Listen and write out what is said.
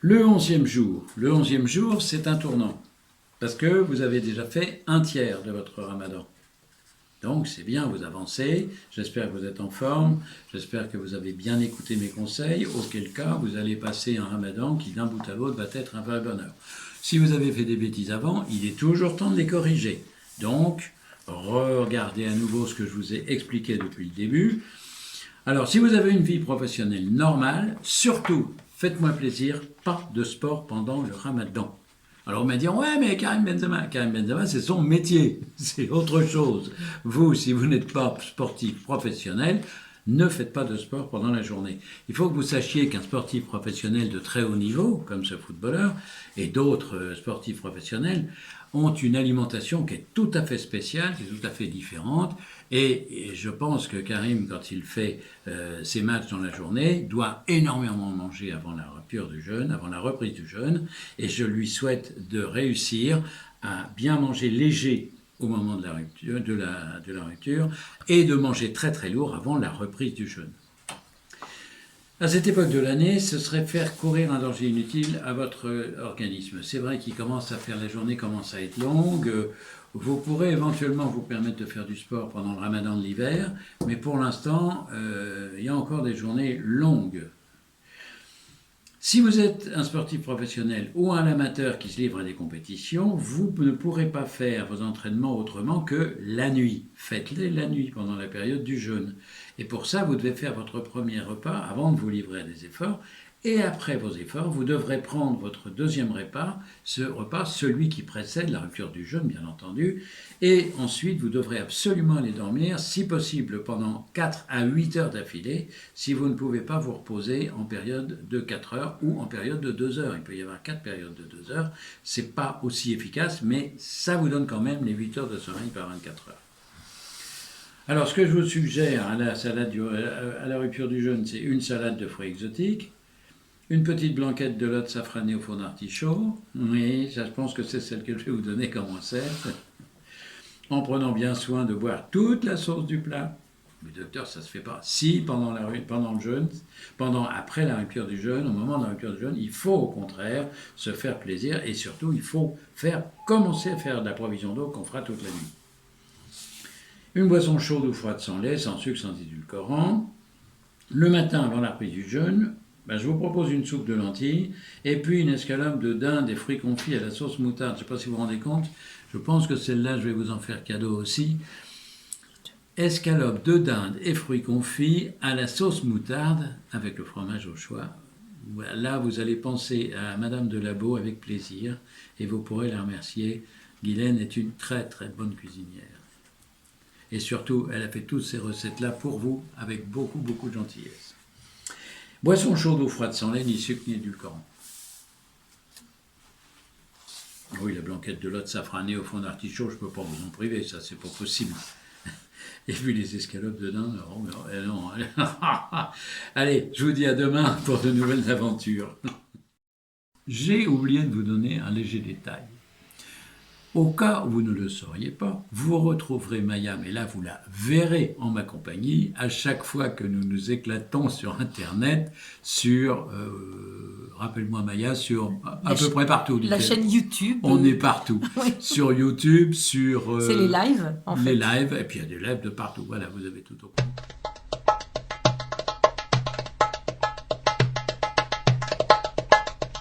Le 11e jour. Le 11e jour, c'est un tournant. Parce que vous avez déjà fait un tiers de votre ramadan. Donc c'est bien, vous avancez. J'espère que vous êtes en forme. J'espère que vous avez bien écouté mes conseils. Auquel cas, vous allez passer un ramadan qui d'un bout à l'autre va être un vrai bonheur. Si vous avez fait des bêtises avant, il est toujours temps de les corriger. Donc, regardez à nouveau ce que je vous ai expliqué depuis le début. Alors, si vous avez une vie professionnelle normale, surtout, faites-moi plaisir, pas de sport pendant le ramadan. Alors on m'a dit, ouais, mais Karim Benzema, c'est son métier, c'est autre chose. Vous, si vous n'êtes pas sportif professionnel, ne faites pas de sport pendant la journée. Il faut que vous sachiez qu'un sportif professionnel de très haut niveau, comme ce footballeur, et d'autres sportifs professionnels, ont une alimentation qui est tout à fait spéciale, qui est tout à fait différente. Et je pense que Karim, quand il fait ses matchs dans la journée, doit énormément manger avant la rupture du jeûne, avant la reprise du jeûne. Et je lui souhaite de réussir à bien manger léger au moment de la rupture et de manger très très lourd avant la reprise du jeûne. À cette époque de l'année, ce serait faire courir un danger inutile à votre organisme. C'est vrai qu'il commence à faire, la journée commence à être longue. Vous pourrez éventuellement vous permettre de faire du sport pendant le ramadan de l'hiver, mais pour l'instant, il y a encore des journées longues. Si vous êtes un sportif professionnel ou un amateur qui se livre à des compétitions, vous ne pourrez pas faire vos entraînements autrement que la nuit. Faites-les la nuit pendant la période du jeûne. Et pour ça, vous devez faire votre premier repas avant de vous livrer à des efforts. Et après vos efforts, vous devrez prendre votre deuxième repas, celui qui précède la rupture du jeûne, bien entendu. Et ensuite, vous devrez absolument aller dormir, si possible pendant 4 à 8 heures d'affilée, si vous ne pouvez pas vous reposer en période de 4 heures ou en période de 2 heures. Il peut y avoir 4 périodes de 2 heures. Ce n'est pas aussi efficace, mais ça vous donne quand même les 8 heures de sommeil par 24 heures. Alors, ce que je vous suggère à la rupture du jeûne, c'est une salade de fruits exotiques, une petite blanquette de lotte safranée au four d'artichaut. Oui, je pense que c'est celle que je vais vous donner comme recette. En prenant bien soin de boire toute la sauce du plat. Mais docteur, ça ne se fait pas. Si, pendant le jeûne, après la rupture du jeûne, au moment de la rupture du jeûne, il faut au contraire se faire plaisir et surtout, il faut commencer à faire de la provision d'eau qu'on fera toute la nuit. Une boisson chaude ou froide sans lait, sans sucre, sans édulcorant. Le matin, avant la reprise du jeûne, je vous propose une soupe de lentilles et puis une escalope de dinde et fruits confits à la sauce moutarde. Je ne sais pas si vous vous rendez compte, je pense que celle-là, je vais vous en faire cadeau aussi. Escalope de dinde et fruits confits à la sauce moutarde avec le fromage au choix. Là, vous allez penser à Madame de Labo avec plaisir et vous pourrez la remercier. Guylaine est une très très bonne cuisinière. Et surtout, elle a fait toutes ces recettes-là pour vous avec beaucoup beaucoup de gentillesse. Boisson chaude ou froide sans lait, ni sucre ni édulcorant. Oui, la blanquette de lotte safranée au fond d'artichaut, je ne peux pas vous en priver, ça c'est pas possible. Et puis les escalopes de dinde, non. Allez, je vous dis à demain pour de nouvelles aventures. J'ai oublié de vous donner un léger détail. Au cas où vous ne le sauriez pas, vous retrouverez Maya, mais là vous la verrez en ma compagnie, à chaque fois que nous nous éclatons sur Internet, rappelle-moi Maya, sur à peu près partout. La chaîne YouTube. On est partout. Oui. Sur YouTube, sur... c'est les lives, en fait. Les lives, et puis il y a des lives de partout. Voilà, vous avez tout au point.